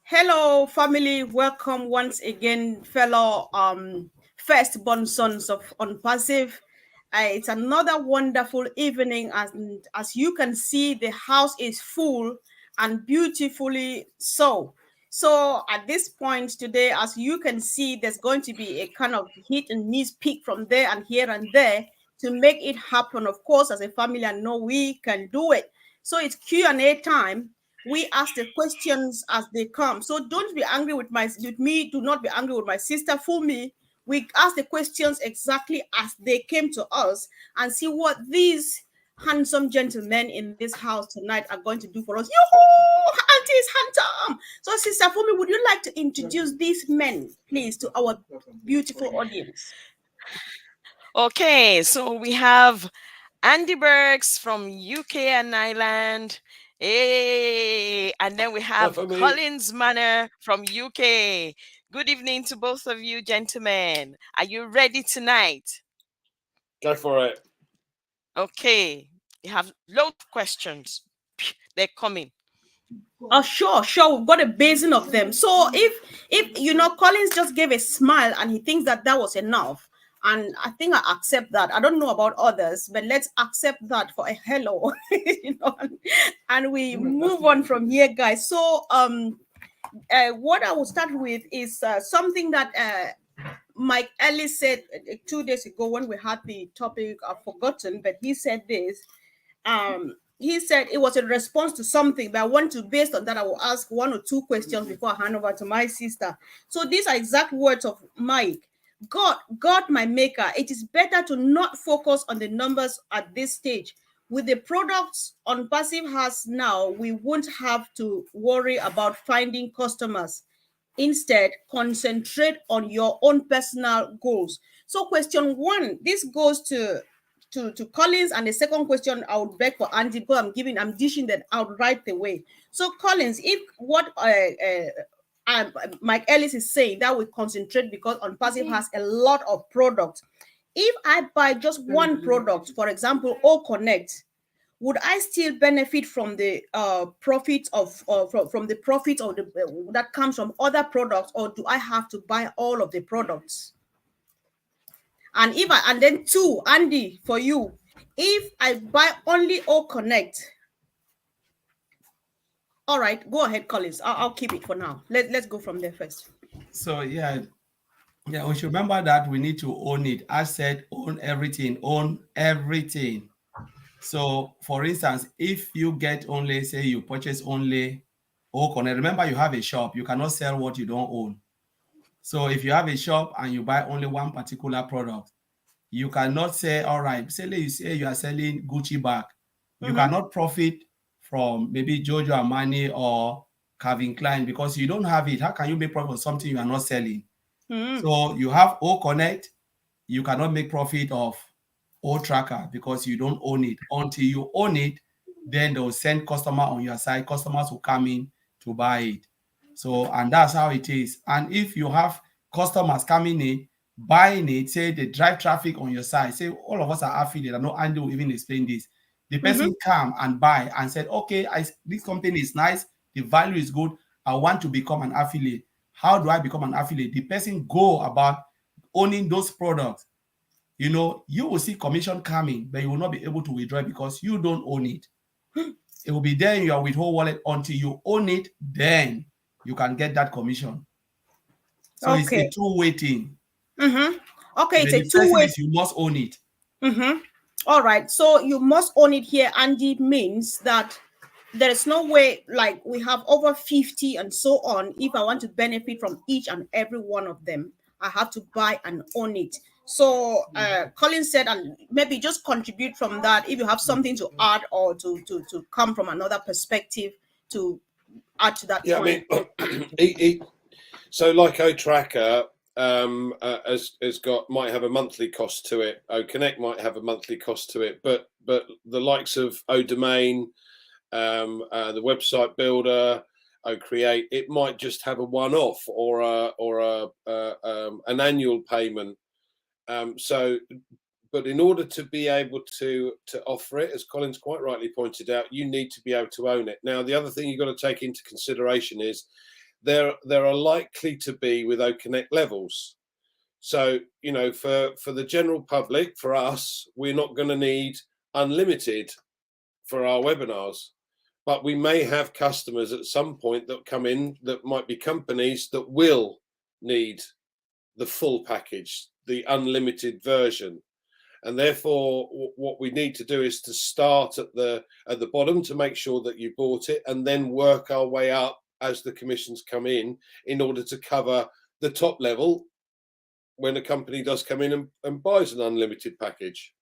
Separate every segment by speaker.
Speaker 1: Hello, family. Welcome once again, fellow firstborn sons of ONPASSIVE. It's another wonderful evening, and as you can see, the house is full and beautifully so. So at this point today, as you can see, there's going to be a kind of hit and miss peak from there and here and there to make it happen. Of course, as a family, I know we can do it. So it's Q&A time. We ask the questions as they come. So don't be angry with me. Do not be angry with my sister. For me, we ask the questions exactly as they came to us and see what these handsome gentlemen in this house tonight are going to do for us. Yoo-hoo! Auntie is handsome. So, Sister Fumi, would you like to introduce these men, please, to our beautiful audience?
Speaker 2: Okay, so we have Andy Burks from UK and Ireland. Hey, and then we have Collins Manor from UK. Good evening to both of you, gentlemen. Are you ready tonight?
Speaker 3: Go for it.
Speaker 2: Okay, you have loads of questions. They're coming.
Speaker 1: Oh, sure. We've got a basin of them. So if Collins just gave a smile and he thinks that that was enough, and I think I accept that. I don't know about others, but let's accept that for a hello, and we move on from here, guys. So what I will start with is something that Mike Ellis said 2 days ago when we had the topic. I've forgotten, but he said this. He said it was a response to something, but I want to, based on that, I will ask one or two questions before I hand over to my sister. So these are exact words of Mike. God, my maker, it is better to not focus on the numbers at this stage. With the products ONPASSIVE has now, we won't have to worry about finding customers. Instead, concentrate on your own personal goals. So question one, this goes to Collins, and the second question I would beg for Andy, because I'm dishing that out right away. So Collins, if what Mike Ellis is saying, that we concentrate because ONPASSIVE has a lot of products. If I buy just one product, for example, O Connect, would I still benefit from the profit of from the profit of the that comes from other products, or do I have to buy all of the products? And then two, Andy, for you, if I buy only O Connect, all right, go ahead, Collins. I'll keep it for now. Let's go from there first.
Speaker 4: So yeah, we should remember that we need to own it. I said own everything, own everything. So for instance, if you get only, say you purchase only O Connect, remember you have a shop, you cannot sell what you don't own. So if you have a shop and you buy only one particular product, you cannot say, all right, say you say you are selling Gucci bag. You cannot profit from maybe Giorgio Armani or Calvin Klein because you don't have it. How can you make profit on something you are not selling? So you have O Connect, you cannot make profit of O Tracker because you don't own it. Until you own it, then they'll send customer on your side. Customers will come in to buy it. So, and that's how it is. And if you have customers coming in, buying it, say they drive traffic on your side, say all of us are affiliated. I know Andy will even explain this. The person come and buy and said, okay, this company is nice, the value is good, I want to become an affiliate. How do I become an affiliate? The person go about owning those products. You will see commission coming, but you will not be able to withdraw it because you don't own it. It will be there in your withhold wallet until you own it, then you can get that commission. So it's a two-way thing.
Speaker 1: Okay, it's
Speaker 4: The
Speaker 1: a two-way.
Speaker 4: You must own it.
Speaker 1: All right, so you must own it here, and it means that there is no way, like we have over 50 and so on. If I want to benefit from each and every one of them, I have to buy and own it. So Colin said, and maybe just contribute from that if you have something to add or to come from another perspective to add to that point.
Speaker 3: I mean, so like O Tracker might have a monthly cost to it. O Connect might have a monthly cost to it, but the likes of O Domain, the website builder, O Create, it might just have a one-off or an annual payment. But in order to be able to offer it, as Colin's quite rightly pointed out, you need to be able to own it. Now, the other thing you've got to take into consideration is there are likely to be with OConnect levels. So, you know, for the general public, for us, we're not going to need unlimited for our webinars, but we may have customers at some point that come in that might be companies that will need the full package, the unlimited version. And therefore, what we need to do is to start at the bottom to make sure that you bought it, and then work our way up as the commissions come in order to cover the top level when a company does come in and buys an unlimited package.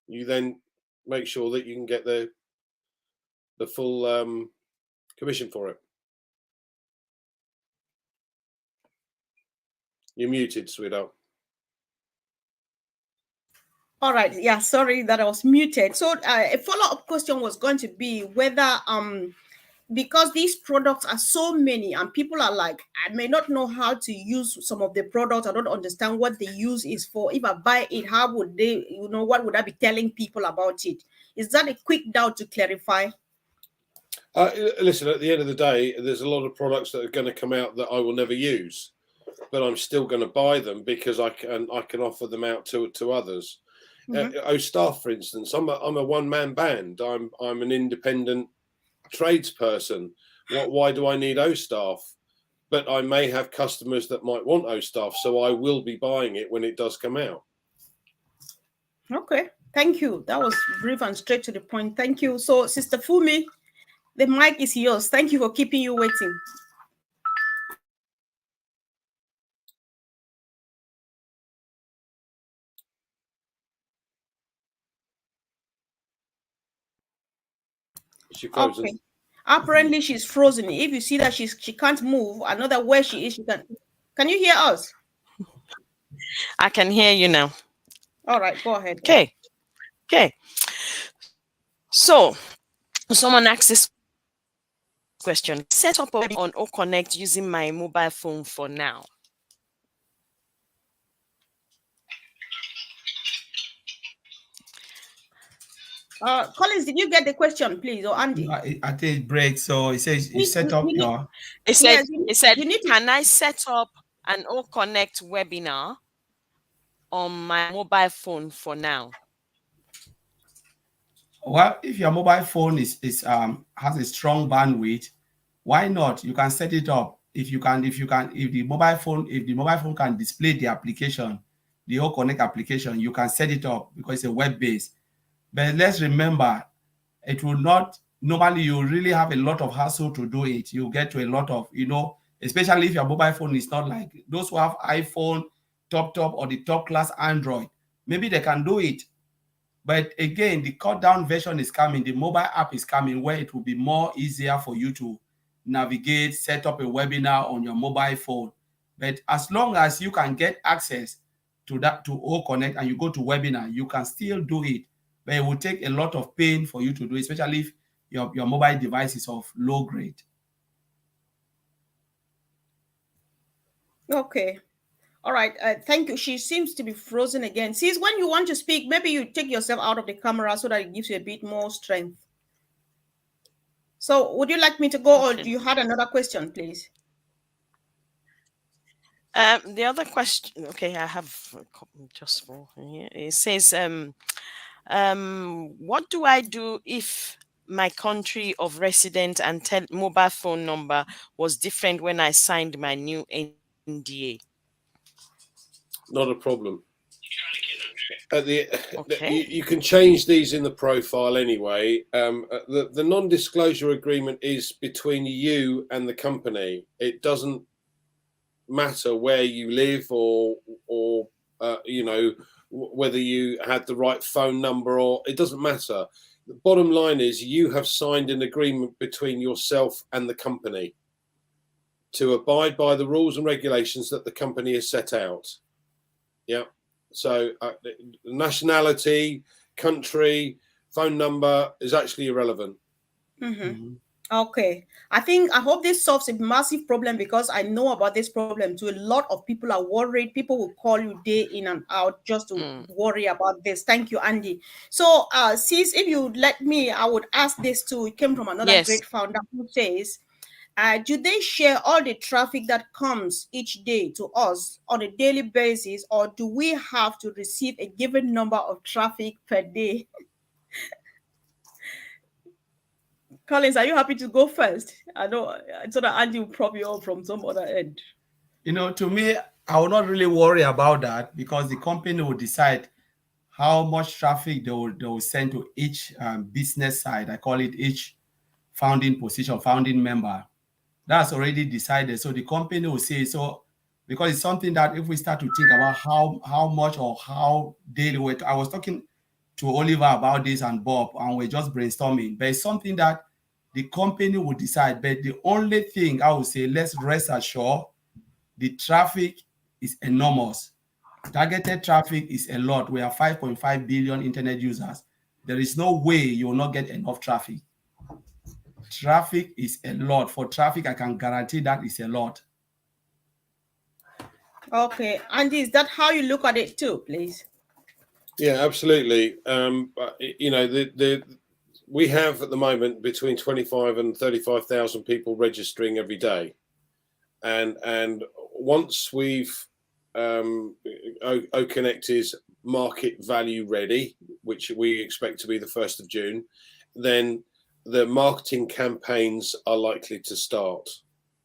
Speaker 3: You then make sure that you can get the full commission for it. You're muted, sweetheart.
Speaker 1: All right. Yeah, sorry that I was muted. So a follow-up question was going to be whether because these products are so many and people are like, I may not know how to use some of the products. I don't understand what the use is for. If I buy it, how would they, you know, what would I be telling people about it? Is that a quick doubt to clarify?
Speaker 3: Listen, at the end of the day, there's a lot of products that are going to come out that I will never use, but I'm still going to buy them because I can offer them out to others. Staff, for instance, I'm a one-man band. I'm an independent tradesperson. Why do I need O-Staff? But I may have customers that might want O-Staff, so I will be buying it when it does come out.
Speaker 1: Okay, thank you. That was brief and straight to the point. Thank you. So, Sister Fumi, the mic is yours. Thank you for keeping you waiting.
Speaker 3: She frozen.
Speaker 1: Okay. Apparently, she's frozen. If you see that she can't move, another where she is, she can. Can you hear us?
Speaker 2: I can hear you now.
Speaker 1: All right, go ahead.
Speaker 2: Okay. Okay. So, someone asked this question. Set up on OConnect using my mobile phone for now.
Speaker 1: Collins, did you get the question, please, or Andy?
Speaker 4: I think it breaks. So it says you set up your.
Speaker 2: It said,
Speaker 1: yes,
Speaker 2: can I set up an OConnect webinar on my mobile phone for now?
Speaker 4: Well, if your mobile phone has a strong bandwidth, why not? You can set it up. If the mobile phone can display the application, the OConnect application, you can set it up because it's a web-based. But let's remember, it will not, normally you really have a lot of hassle to do it. You get to a lot of, especially if your mobile phone is not like those who have iPhone, top, or the top class Android, maybe they can do it. But again, the cut down version is coming. The mobile app is coming where it will be more easier for you to navigate, set up a webinar on your mobile phone. But as long as you can get access to OConnect and you go to webinar, you can still do it. But it will take a lot of pain for you to do, especially if your mobile device is of low grade.
Speaker 1: Okay. All right. Thank you. She seems to be frozen again. Sis, when you want to speak, maybe you take yourself out of the camera so that it gives you a bit more strength. So would you like me to go, or do you had another question, please?
Speaker 2: The other question, okay, I have just for here. It says, what do I do if my country of residence and mobile phone number was different when I signed my new NDA?
Speaker 3: Not a problem. You can change these in the profile anyway. The non-disclosure agreement is between you and the company. It doesn't matter where you live or whether you had the right phone number, or it doesn't matter. The bottom line is you have signed an agreement between yourself and the company to abide by the rules and regulations that the company has set out. Yeah. So nationality, country, phone number is actually irrelevant.
Speaker 1: Okay. I hope this solves a massive problem, because I know about this problem too. A lot of people are worried. People will call you day in and out just to worry about this. Thank you, Andy. So, sis, if you let me, I would ask this too. It came from another great founder who says, Do they share all the traffic that comes each day to us on a daily basis, or do we have to receive a given number of traffic per day? Collins, are you happy to go first? I know so that Andy will prop you up from some other end.
Speaker 4: To me, I will not really worry about that because the company will decide how much traffic they will send to each business side. I call it each founding position, founding member. That's already decided. So the company will say so, because it's something that if we start to think about how much or how daily I was talking to Oliver about this and Bob, and we're just brainstorming. But it's something that the company will decide. But the only thing I would say, let's rest assured, the traffic is enormous. Targeted traffic is a lot. We have 5.5 billion internet users. There is no way you will not get enough traffic. Traffic is a lot. For traffic, I can guarantee that is a lot.
Speaker 1: Okay, Andy, is that how you look at it too, please?
Speaker 3: Yeah, absolutely. We have at the moment between 25 and 35,000 people registering every day, and once we've OConnect is market value ready, which we expect to be the 1st of June, then the marketing campaigns are likely to start.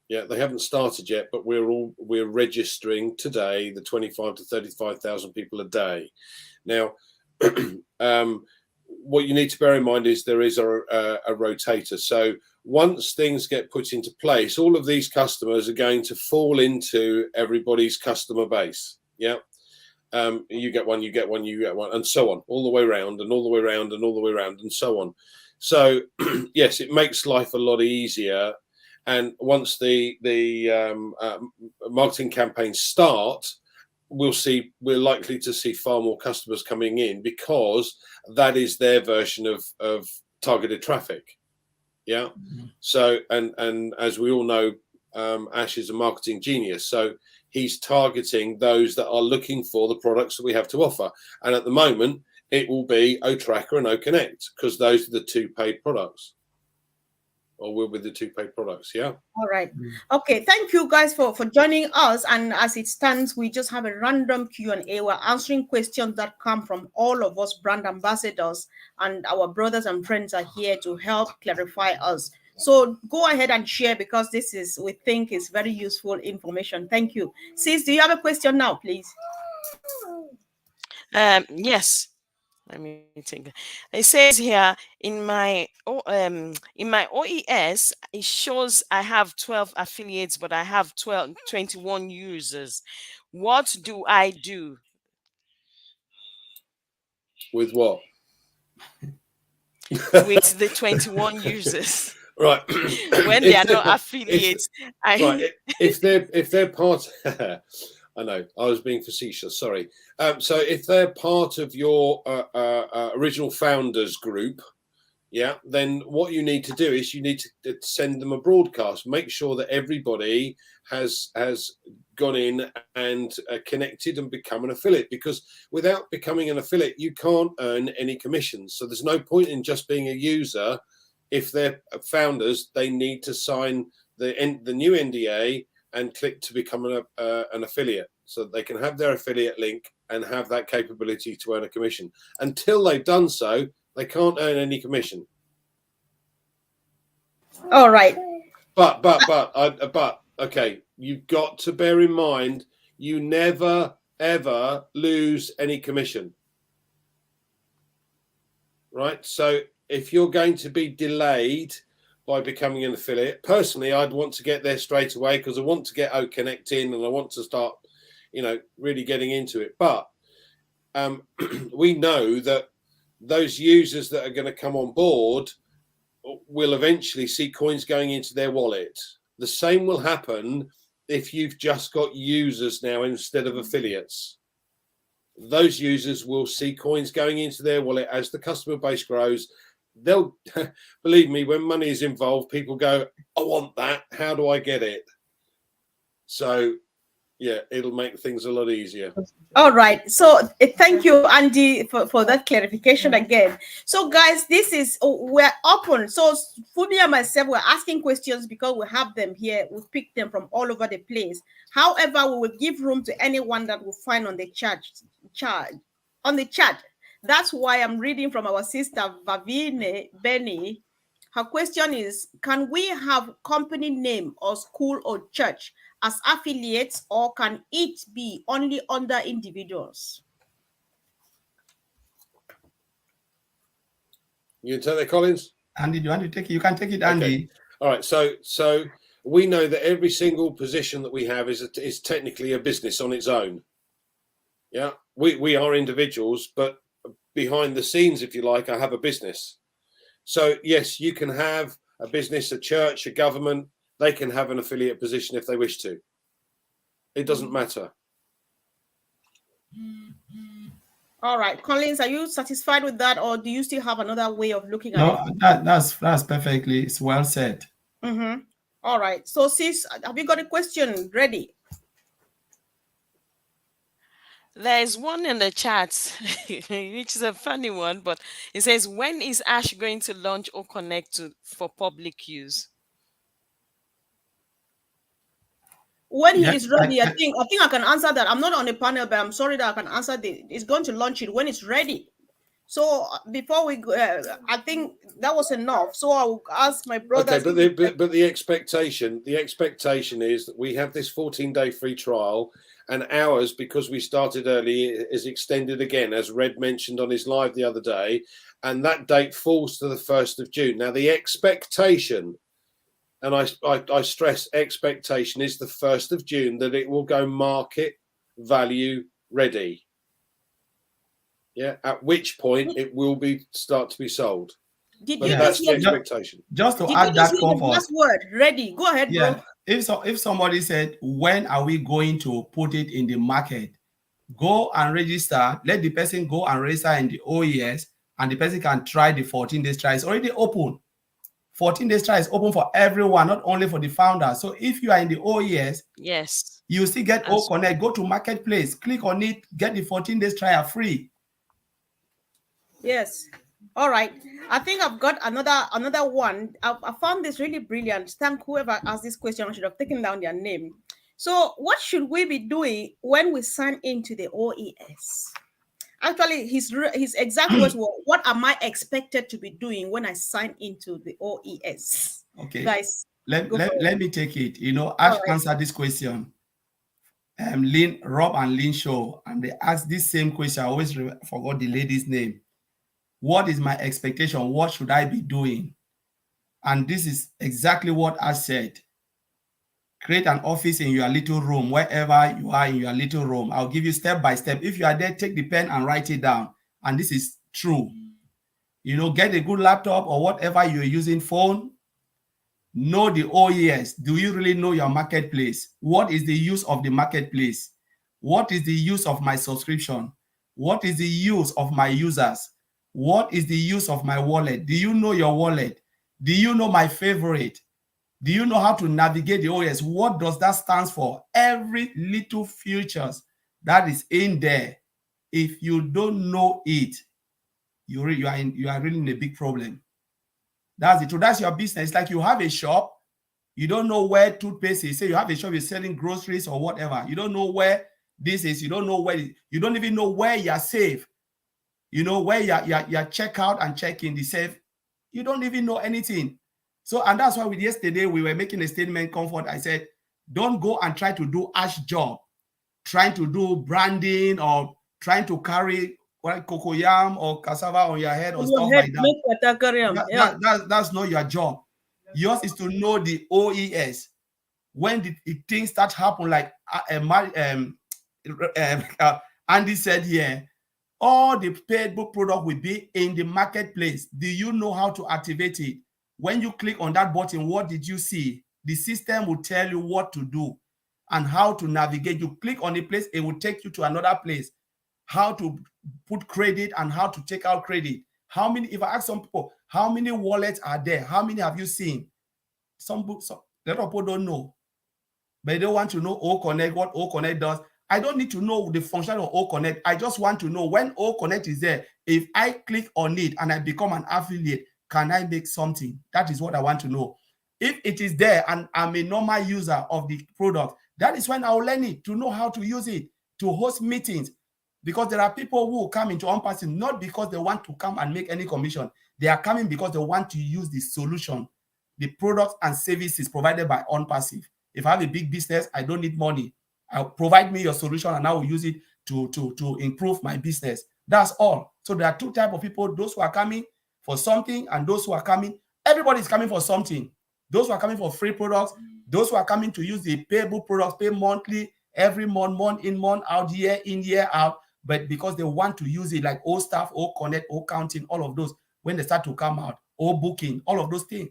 Speaker 3: Yeah, they haven't started yet, but we're registering today the 25 to 35,000 people a day. Now, what you need to bear in mind is there is a rotator. So once things get put into place, all of these customers are going to fall into everybody's customer base. Yeah. You get one, you get one, you get one, and so on, all the way around and all the way around and all the way around and so on. So yes, it makes life a lot easier. And once the marketing campaigns start, we're likely to see far more customers coming in, because that is their version of targeted traffic. Yeah. Mm-hmm. So and as we all know, Ash is a marketing genius, so he's targeting those that are looking for the products that we have to offer. And at the moment, it will be OTracker and OConnect, because those are the two paid products. Or will be the two paid products. Yeah.
Speaker 1: All right. Okay. Thank you guys for joining us. And as it stands, we just have a random Q&A. We're answering questions that come from all of us brand ambassadors, and our brothers and friends are here to help clarify us. So go ahead and share, because this is, we think, is very useful information. Thank you. Sis, do you have a question now, please?
Speaker 2: Yes. Let me think. It says here in my OES, it shows I have 12 affiliates, but I have 21 users. What do I do?
Speaker 3: With what?
Speaker 2: With the 21 users.
Speaker 3: Right.
Speaker 2: When they are not affiliates.
Speaker 3: If they're part I know, I was being facetious, sorry. So if they're part of your original founders group, yeah, then what you need to do is you need to send them a broadcast. Make sure that everybody has gone in and connected and become an affiliate, because without becoming an affiliate, you can't earn any commissions. So there's no point in just being a user. If they're founders, they need to sign the new NDA and click to become an affiliate, so that they can have their affiliate link and have that capability to earn a commission. Until they've done so, they can't earn any commission.
Speaker 1: All right.
Speaker 3: But okay, you've got to bear in mind, you never ever lose any commission. Right? So if you're going to be delayed by becoming an affiliate, personally, I'd want to get there straight away, because I want to get OConnect in and I want to start, really getting into it. But we know that those users that are going to come on board will eventually see coins going into their wallet. The same will happen if you've just got users now instead of affiliates. Those users will see coins going into their wallet as the customer base grows. They'll, believe me, when money is involved, people go, I want that. How do I get it? So Yeah, it'll make things a lot easier.
Speaker 1: All right. So thank you, Andy, for that clarification again. So, guys, this is we're open. So, Fumi and myself we're asking questions because we have them here. We picked them from all over the place. However, we will give room to anyone that we find on the chat. That's why I'm reading from our sister Vavine Benny. Her question is, can we have company name or school or church as affiliates, or can it be only under individuals?
Speaker 3: You can take that, Collins?
Speaker 4: Andy, do you want to take it? You can take it, Andy.
Speaker 3: Okay. All right. So we know that every single position that we have is technically a business on its own. Yeah. We are individuals, but behind the scenes, if you like, I have a business. So yes, you can have a business, a church, a government. They can have an affiliate position if they wish to. It doesn't matter.
Speaker 1: All right, Collins, are you satisfied with that, or do you still have another way of looking at it?
Speaker 4: No, that's perfectly. It's well said.
Speaker 1: All right. So, sis, have you got a question ready?
Speaker 2: There's one in the chat, which is a funny one, but it says, when is Ash going to launch or connect for public use?
Speaker 1: When he is ready, I think I can answer that. I'm not on the panel, but I'm sorry that I can answer it's going to launch it when it's ready. So before we go, I think that was enough. So I will ask my brother.
Speaker 3: Okay, but the expectation is that we have this 14-day free trial, and ours, because we started early, is extended again, as Red mentioned on his live the other day, and that date falls to the 1st of June. Now the expectation, and I stress expectation, is the 1st of June that it will go market value ready. Yeah, at which point it will start to be sold. That's the expectation.
Speaker 4: Just to add that comfort.
Speaker 1: Last word, ready. Go ahead, bro.
Speaker 4: If somebody said, when are we going to put it in the market? Go and register. Let the person go and register in the OES, and the person can try the 14 days trial. It's already open. 14 days trial is open for everyone, not only for the founder. So if you are in the OES,
Speaker 2: yes,
Speaker 4: you still get O Connect. Go to Marketplace, click on it, get the 14 days trial free.
Speaker 1: Yes. All right. I think I've got another one. I found this really brilliant. Thank whoever asked this question. I should have taken down their name. So, what should we be doing when we sign into the OES? Actually, his exact words were, "What am I expected to be doing when I sign into the OES?"
Speaker 4: Okay,
Speaker 1: guys,
Speaker 4: let me take it. Ash answered this question. Rob and Lynn Show, and they asked this same question. I always forgot the lady's name. What is my expectation? What should I be doing? And this is exactly what I said. Create an office in your little room, wherever you are in your little room. I'll give you step by step. If you are there, take the pen and write it down. And this is true. Get a good laptop or whatever you're using, phone. Know the OES. Do you really know your marketplace? What is the use of the marketplace? What is the use of my subscription? What is the use of my users? What is the use of my wallet? Do you know your wallet? Do you know my favorite? Do you know how to navigate the OS? What does that stand for? Every little features that is in there. If you don't know it, you are really in a big problem. That's it. So that's your business. It's like you have a shop, you don't know where toothpaste is. Say you have a shop, you're selling groceries or whatever. You don't know where this is. You don't know where. You don't even know where you're safe. Where you're check out and check in the safe. You don't even know anything. So, and that's why yesterday we were making a statement, Comfort. I said, don't go and try to do Ash job, trying to do branding or trying to carry cocoyam or cassava on your head or stuff like that. That's not your job. Yours is to know the OES. When the things start happen, like Andy said here, all the paid book product will be in the marketplace. Do you know how to activate it? When you click on that button, what did you see? The system will tell you what to do and how to navigate. You click on a place, it will take you to another place. How to put credit and how to take out credit. If I ask some people, how many wallets are there? How many have you seen? A lot of people don't know. but they don't want to know O Connect, what O Connect does. I don't need to know the function of O Connect. I just want to know when O Connect is there. If I click on it and I become an affiliate, can I make something? That is what I want to know. If it is there and I'm a normal user of the product, that is when I'll learn it to know how to use it, to host meetings. Because there are people who come into ONPASSIVE not because they want to come and make any commission. They are coming because they want to use the solution, the products and services provided by ONPASSIVE. If I have a big business, I don't need money. I'll provide me your solution and I will use it to improve my business. That's all. So there are two types of people, those who are coming for something and those who are coming. Everybody is coming for something. Those who are coming for free products, those who are coming to use the payable products, pay monthly, every month, month in, month out, year in, year out, but because they want to use it like O Staff, O Connect, O Counting, all of those, when they start to come out, O Booking, all of those things.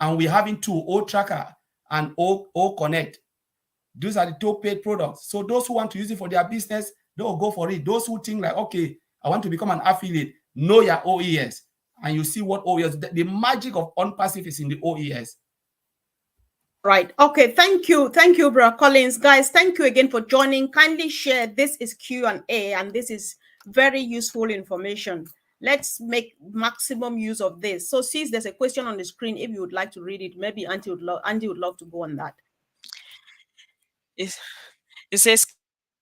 Speaker 4: And we're having two, O Tracker and O Connect. Those are the two paid products. So those who want to use it for their business, they'll go for it. Those who think like, okay, I want to become an affiliate, know your OES. And you see what OES, the magic of ONPASSIVE is in the OES.
Speaker 1: Right. Okay. Thank you. Thank you, Bro Collins. Guys, thank you again for joining. Kindly share. This is Q&A, and this is very useful information. Let's make maximum use of this. So since there's a question on the screen, if you would like to read it, maybe Andy would love to go on that.
Speaker 2: It says,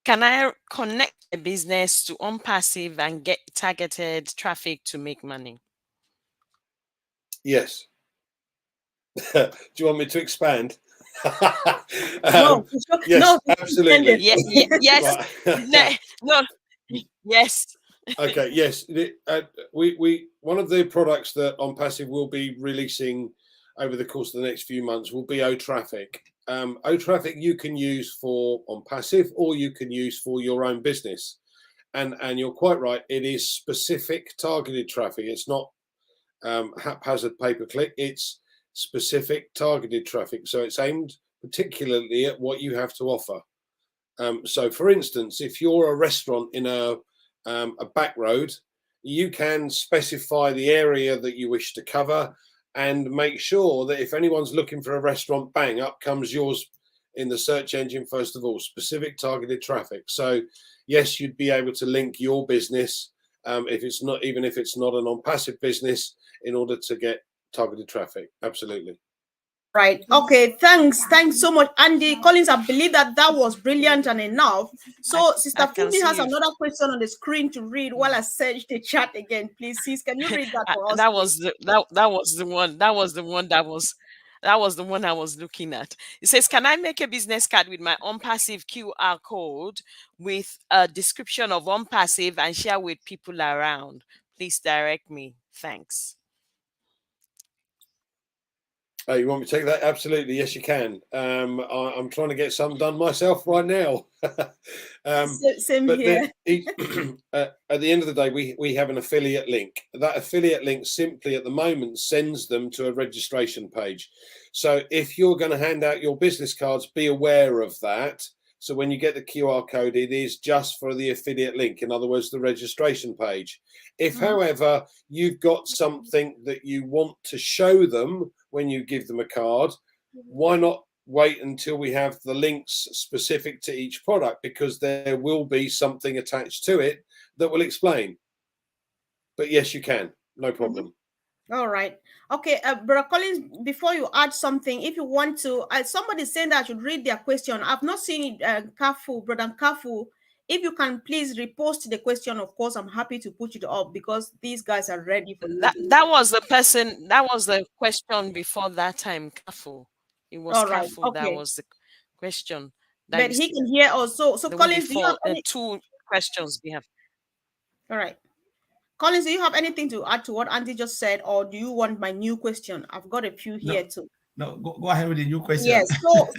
Speaker 2: can I connect a business to ONPASSIVE and get targeted traffic to make money?
Speaker 3: Yes. Do you want me to expand?
Speaker 1: No,
Speaker 3: yes,
Speaker 1: no,
Speaker 3: absolutely.
Speaker 2: Yes. No. Yes.
Speaker 3: Okay. Yes. We one of the products that ONPASSIVE will be releasing over the course of the next few months will be O-Traffic. O-Traffic you can use for ONPASSIVE or you can use for your own business. And you're quite right. It is specific targeted traffic. It's not haphazard pay-per-click. It's specific targeted traffic. So it's aimed particularly at what you have to offer. So for instance, if you're a restaurant in a back road, you can specify the area that you wish to cover and make sure that if anyone's looking for a restaurant, bang, up comes yours in the search engine, first of all, specific targeted traffic. So yes, you'd be able to link your business if it's not an ONPASSIVE business in order to get targeted traffic. Absolutely.
Speaker 1: Right. Okay. Thanks so much, Andy Collins. I believe that was brilliant and enough. So Sister Fundi has another question on the screen to read while I search the chat again. Please, sis, can you read that for us?
Speaker 2: That was the one I was looking at. It says, can I make a business card with my ONPASSIVE QR code with a description of ONPASSIVE and share with people around? Please direct me. Thanks.
Speaker 3: Oh, you want me to take that? Absolutely. Yes, you can. I'm trying to get some done myself right now.
Speaker 1: Same here.
Speaker 3: At the end of the day, we have an affiliate link. That affiliate link simply at the moment sends them to a registration page. So if you're going to hand out your business cards, be aware of that. So when you get the QR code, it is just for the affiliate link. In other words, the registration page. If, however, you've got something that you want to show them when you give them a card, why not wait until we have the links specific to each product, because there will be something attached to it that will explain. But yes, you can. No problem.
Speaker 1: All right. Okay, Brother Collins, before you add something, if you want to, somebody's saying that I should read their question. I've not seen it, Brother Kafu. If you can please repost the question, of course, I'm happy to put it up because these guys are ready for
Speaker 2: that was the person, that was the question before that time, Kafu. It was Kafu. Okay. That was the question.
Speaker 1: But he can hear also. So Collins, do you have any...
Speaker 2: two questions we have.
Speaker 1: All right. Collins, do you have anything to add to what Andy just said, or do you want my new question? I've got a few here too.
Speaker 4: No, go ahead with the new question.
Speaker 1: Yes.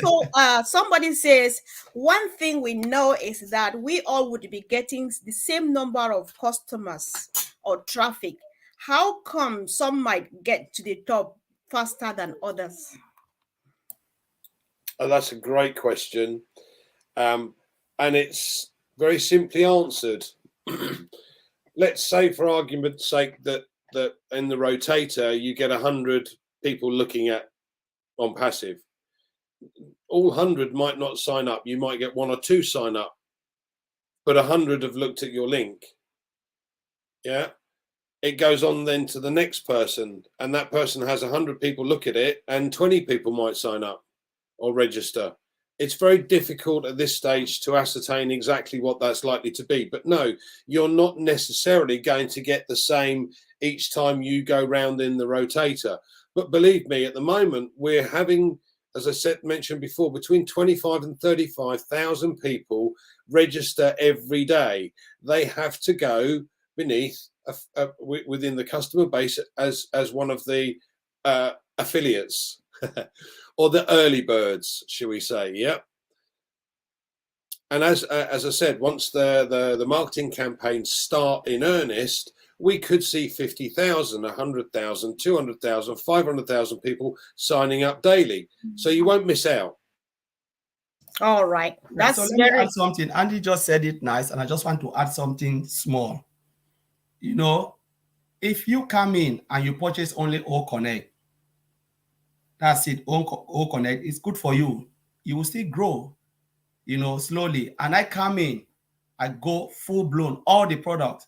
Speaker 1: So somebody says, one thing we know is that we all would be getting the same number of customers or traffic. How come some might get to the top faster than others?
Speaker 3: Oh, that's a great question. And it's very simply answered. Let's say, for argument's sake, that in the rotator you get 100 people looking at ONPASSIVE. all 100 might not sign up. You might get 1 or 2 sign up, but 100 have looked at your link. Yeah. It goes on then to the next person, and that person has 100 people look at it, and 20 people might sign up or register. It's very difficult at this stage to ascertain exactly what that's likely to be. But no, you're not necessarily going to get the same each time you go round in the rotator. But believe me, at the moment, we're having, as I said, mentioned before, between 25 and 35,000 people register every day. They have to go beneath within the customer base as one of the affiliates or the early birds, shall we say? Yeah. And as I said, once the marketing campaigns start in earnest, we could see 50,000, 100,000, 200,000, 500,000 people signing up daily. So you won't miss out.
Speaker 1: All right. That's
Speaker 4: so let me add something. Andy just said it nice, and I just want to add something small. You know, if you come in and you purchase only O Connect, that's it, O Connect, it's good for you. You will still grow, you know, slowly. And I come in, I go full blown, all the products,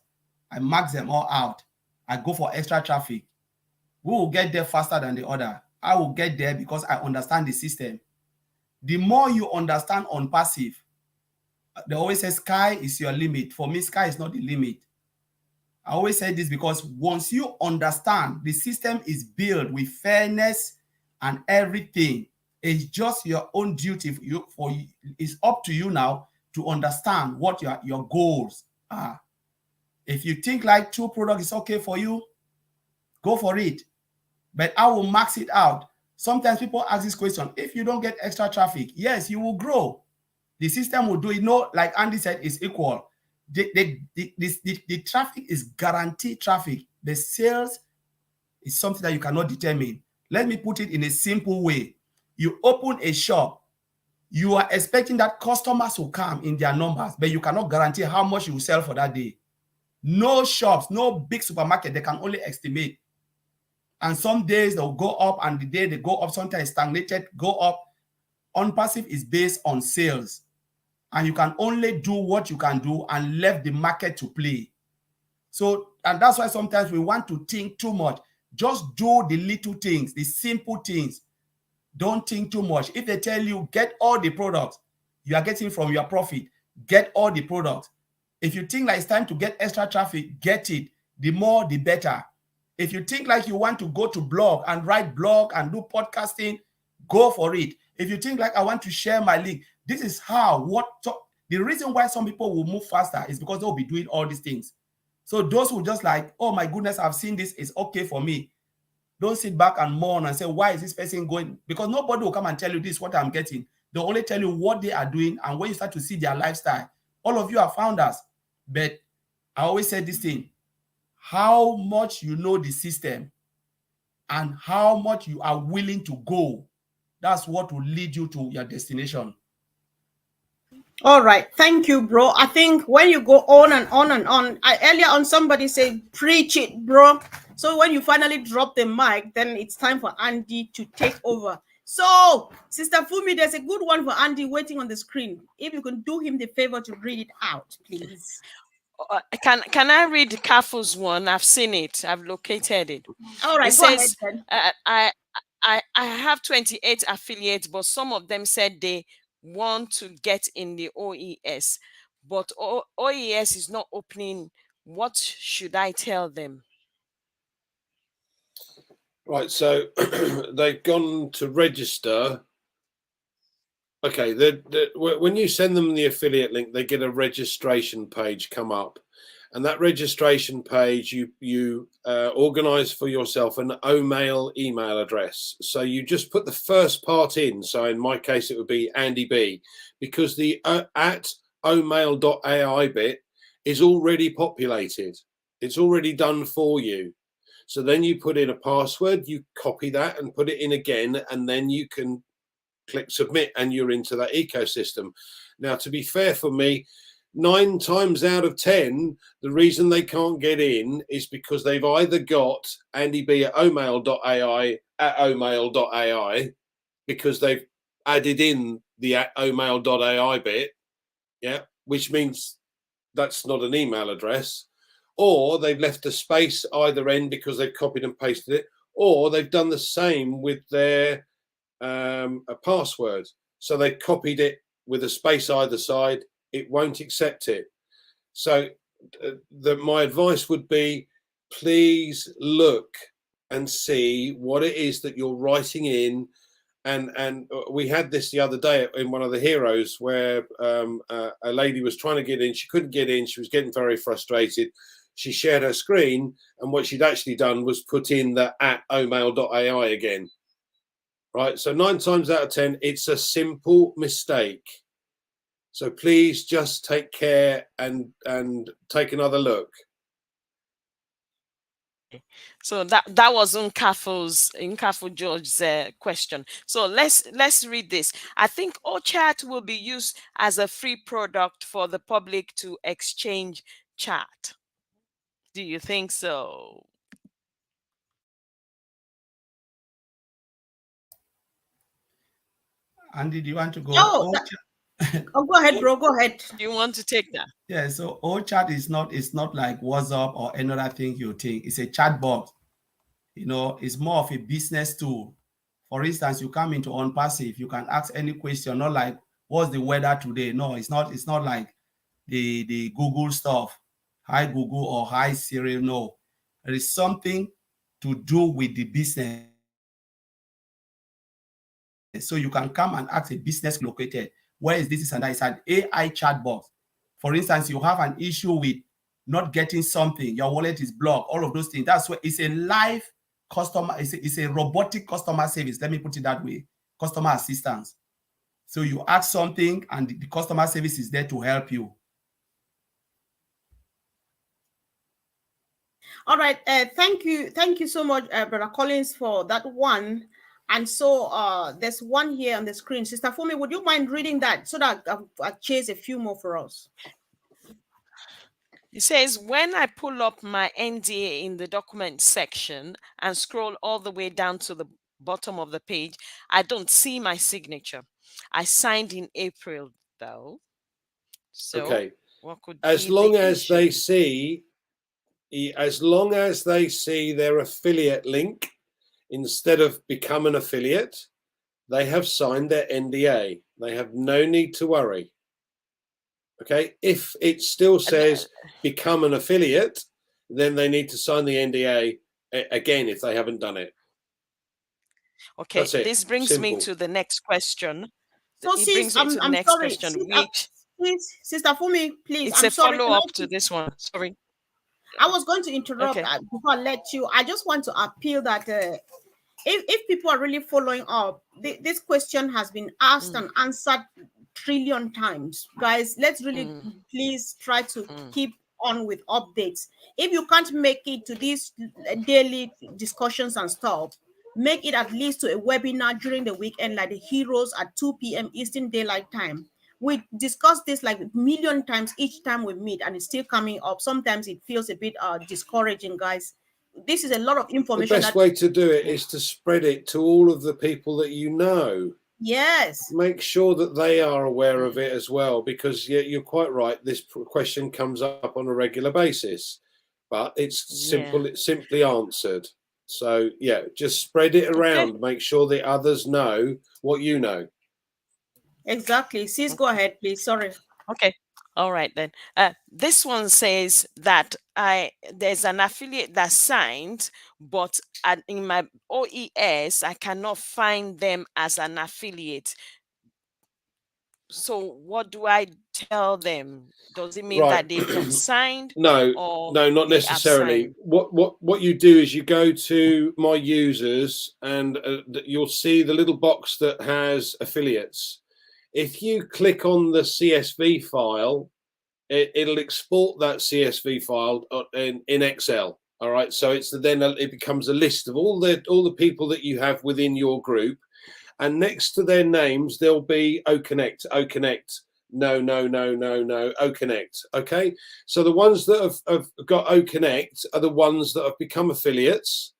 Speaker 4: I max them all out. I go for extra traffic. We will get there faster than the other. I will get there because I understand the system. The more you understand ONPASSIVE, they always say sky is your limit. For me, sky is not the limit. I always say this because once you understand the system is built with fairness and everything, it's just your own duty it's up to you now to understand what your goals are. If you think like 2 products is okay for you, go for it. But I will max it out. Sometimes people ask this question: if you don't get extra traffic, yes, you will grow. The system will do it. No, like Andy said, it's equal. The traffic is guaranteed traffic. The sales is something that you cannot determine. Let me put it in a simple way. You open a shop, you are expecting that customers will come in their numbers, but you cannot guarantee how much you will sell for that day. No shops, no big supermarket, they can only estimate. And some days they'll go up, and the day they go up, sometimes stagnated, go up. ONPASSIVE is based on sales. And you can only do what you can do and left the market to play. So, and that's why sometimes we want to think too much. Just do the little things, the simple things. Don't think too much. If they tell you, get all the products you are getting from your profit, get all the products. If you think like it's time to get extra traffic, get it. The more, the better. If you think like you want to go to blog and write blog and do podcasting, go for it. If you think like I want to share my link, this is how, the reason why some people will move faster is because they'll be doing all these things. So those who just like, oh my goodness, I've seen this, it's okay for me. Don't sit back and mourn and say, why is this person going? Because nobody will come and tell you this is what I'm getting. They'll only tell you what they are doing, and when you start to see their lifestyle, all of you are founders. But I always say this thing, how much you know the system and how much you are willing to go, that's what will lead you to your destination.
Speaker 1: All right. Thank you, bro. I think when you go on and on and on, earlier on somebody said, preach it, bro. So when you finally drop the mic, then it's time for Andy to take over. So, Sister Fumi, there's a good one for Andy waiting on the screen. If you can do him the favor to read it out, please.
Speaker 2: Can I read Kafu's one? I've seen it. I've located it.
Speaker 1: All right,
Speaker 2: it
Speaker 1: go
Speaker 2: says,
Speaker 1: ahead, then.
Speaker 2: I have 28 affiliates, but some of them said they want to get in the OES, but OES is not opening. What should I tell them?
Speaker 3: Right, so they've gone to register. Okay, when you send them the affiliate link, they get a registration page come up. And that registration page, you organize for yourself an OMail email address. So you just put the first part in. So in my case, it would be Andy B, because the at omail.ai bit is already populated. It's already done for you. So then you put in a password, you copy that and put it in again, and then you can click submit and you're into that ecosystem. Now, to be fair for me, 9 times out of 10, the reason they can't get in is because they've either got Andy B at omail.ai because they've added in the omail.ai bit, yeah, which means that's not an email address, or they've left a space either end because they've copied and pasted it, or they've done the same with their a password. So they copied it with a space either side. It won't accept it. So my advice would be, please look and see what it is that you're writing in. And we had this the other day in one of the heroes where a lady was trying to get in. She couldn't get in. She was getting very frustrated. She shared her screen, and what she'd actually done was put in the @omail.ai again. Right. So 9 times out of 10, it's a simple mistake. So please just take care and take another look.
Speaker 2: So that was Nkafo George's question. So let's read this. I think OChat will be used as a free product for the public to exchange chat. Do you think so?
Speaker 4: Andy, do you want to go?
Speaker 1: Oh, go ahead, bro. Go ahead.
Speaker 2: Do you want to take that?
Speaker 4: Yeah, so OChat is not like WhatsApp or another thing you think. It's a chat box. You know, it's more of a business tool. For instance, you come into ONPASSIVE, you can ask any question, not like what's the weather today. No, it's not like the Google stuff. Hi Google or hi Siri. No. There is something to do with the business. So you can come and ask a business located. Where is this and that? It's an AI chat box. For instance, you have an issue with not getting something, your wallet is blocked, all of those things. That's where it's a live customer, it's a robotic customer service. Let me put it that way. Customer assistance. So you ask something and the customer service is there to help you.
Speaker 1: All right. Thank you so much, Brother Collins, for that one. And so there's one here on the screen. Sister Fumi, would you mind reading that so that I chase a few more for us?
Speaker 2: It says, when I pull up my NDA in the document section and scroll all the way down to the bottom of the page, I don't see my signature. I signed in April, though. So
Speaker 3: okay.
Speaker 2: What could
Speaker 3: as
Speaker 2: be
Speaker 3: long
Speaker 2: the
Speaker 3: as
Speaker 2: issue?
Speaker 3: as long as they see their affiliate link instead of become an affiliate, they have signed their NDA. They have no need to worry. Okay, if it still says become an affiliate, then they need to sign the NDA again if they haven't done it.
Speaker 2: Okay, this brings me to the next question.
Speaker 1: So,
Speaker 2: it brings me to the next
Speaker 1: sorry.
Speaker 2: question, which
Speaker 1: please, Sister Fumi, please.
Speaker 2: it's
Speaker 1: I'm
Speaker 2: a
Speaker 1: sorry.
Speaker 2: follow-up to this one. Sorry.
Speaker 1: I was going to interrupt
Speaker 2: Okay.
Speaker 1: before I let you. I just want to appeal that if people are really following up, this question has been asked and answered trillion times. Guys, let's really please try to keep on with updates. If you can't make it to these daily discussions and stuff, make it at least to a webinar during the weekend, like the Heroes at 2 p.m. Eastern Daylight Time. We discuss this like a million times each time we meet, and it's still coming up. Sometimes it feels a bit discouraging, guys. This is a lot of information.
Speaker 3: The best way to do it is to spread it to all of the people that you know.
Speaker 1: Yes.
Speaker 3: Make sure that they are aware of it as well, because you're quite right. This question comes up on a regular basis, but it's simply answered. So yeah, just spread it around. Okay. Make sure the others know what you know.
Speaker 1: Exactly. Sis, go ahead, please. Sorry.
Speaker 2: Okay. All right then. This one says that there's an affiliate that signed, but in my OES I cannot find them as an affiliate. So what do I tell them? Does it mean that they've not signed?
Speaker 3: No, not necessarily. What you do is you go to my users and you'll see the little box that has affiliates. If you click on the CSV file, it'll export that CSV file in Excel. All right, so it becomes a list of all the people that you have within your group, and next to their names there'll be OConnect, no, OConnect. Okay, so the ones that have got OConnect are the ones that have become affiliates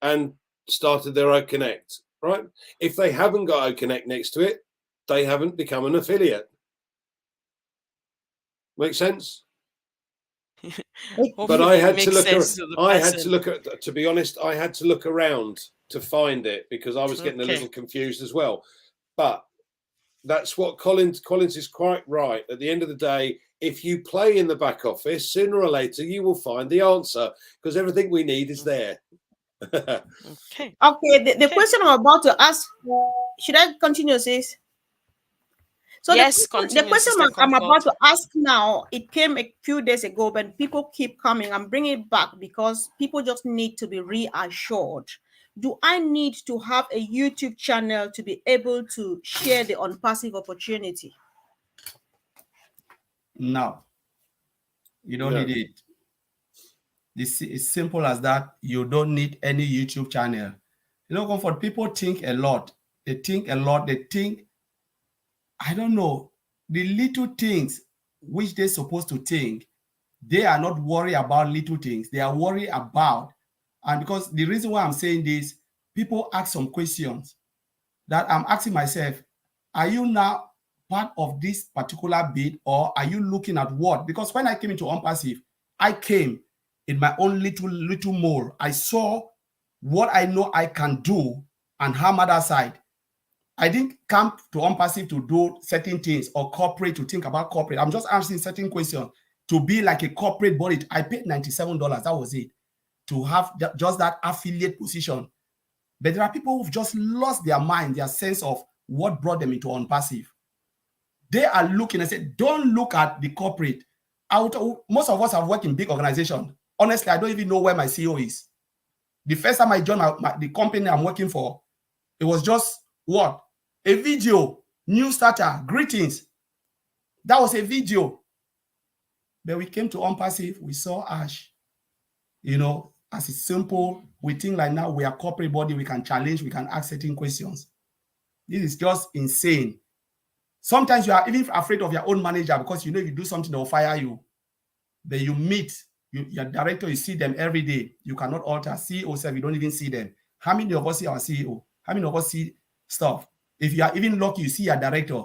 Speaker 3: and started their OConnect. right? If they haven't got OConnect next to it, they haven't become an affiliate. Make sense? But I
Speaker 2: Hopefully it
Speaker 3: had to
Speaker 2: makes
Speaker 3: look.
Speaker 2: sense to the
Speaker 3: I had to
Speaker 2: person.
Speaker 3: look at. To be honest, I had to look around to find it because I was getting a
Speaker 2: Okay.
Speaker 3: little confused as well. But that's what Collins is quite right. At the end of the day, if you play in the back office, sooner or later you will find the answer because everything we need is there.
Speaker 2: Okay.
Speaker 1: Okay, the
Speaker 2: Okay.
Speaker 1: question I'm about to ask, should I continue, sis? So
Speaker 2: Yes,
Speaker 1: the
Speaker 2: continue,
Speaker 1: question
Speaker 2: Sister
Speaker 1: I'm about
Speaker 2: Comfort.
Speaker 1: to ask now, it came a few days ago, but people keep coming. I'm bringing it back because people just need to be reassured. Do I need to have a YouTube channel to be able to share the ONPASSIVE opportunity?
Speaker 4: No, you don't
Speaker 3: No.
Speaker 4: need it. This is simple as that. You don't need any YouTube channel. You know, Comfort, people think a lot. They think a lot. They think, I don't know, the little things which they're supposed to think, they are not worried about little things. They are worried about, and because the reason why I'm saying this, people ask some questions that I'm asking myself, are you now part of this particular bid or are you looking at what? Because when I came into ONPASSIVE, I came in my own little more. I saw what I know I can do and hammer that side. I didn't come to ONPASSIVE to do certain things or corporate to think about corporate. I'm just asking certain questions to be like a corporate body. I paid $97. That was it. To have just that affiliate position. But there are people who've just lost their mind, their sense of what brought them into ONPASSIVE. They are looking and say, don't look at the corporate. Most of us have worked in big organizations. Honestly, I don't even know where my CEO is. The first time I joined the company I'm working for, it was just what? A video, new starter, greetings. That was a video. But we came to ONPASSIVE, we saw Ash. You know, as it's simple, we think like now we are corporate body, we can challenge, we can ask certain questions. This is just insane. Sometimes you are even afraid of your own manager because you know if you do something, they'll fire you. But you meet your director, you see them every day. You cannot alter. CEO self, you don't even see them. How many of us see our CEO? How many of us see stuff? If you are even lucky, you see your director.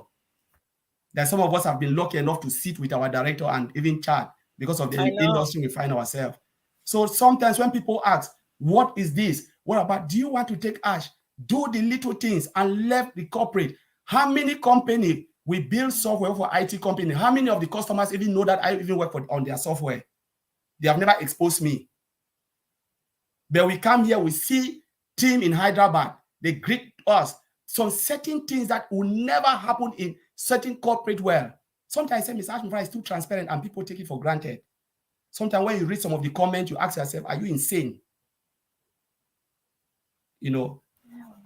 Speaker 4: That some of us have been lucky enough to sit with our director and even chat because of the
Speaker 1: I know.
Speaker 4: industry we find ourselves. So sometimes when people ask, what is this? What about, do you want to take Ash? Do the little things and left the corporate. How many companies we build software for IT company? How many of the customers even know that I even work on their software? They have never exposed me. But we come here, we see team in Hyderabad, they greet us. Some certain things that will never happen in certain corporate world. Sometimes I say, Mr. Ashmufra is too transparent and people take it for granted. Sometimes when you read some of the comments, you ask yourself, are you insane? You know,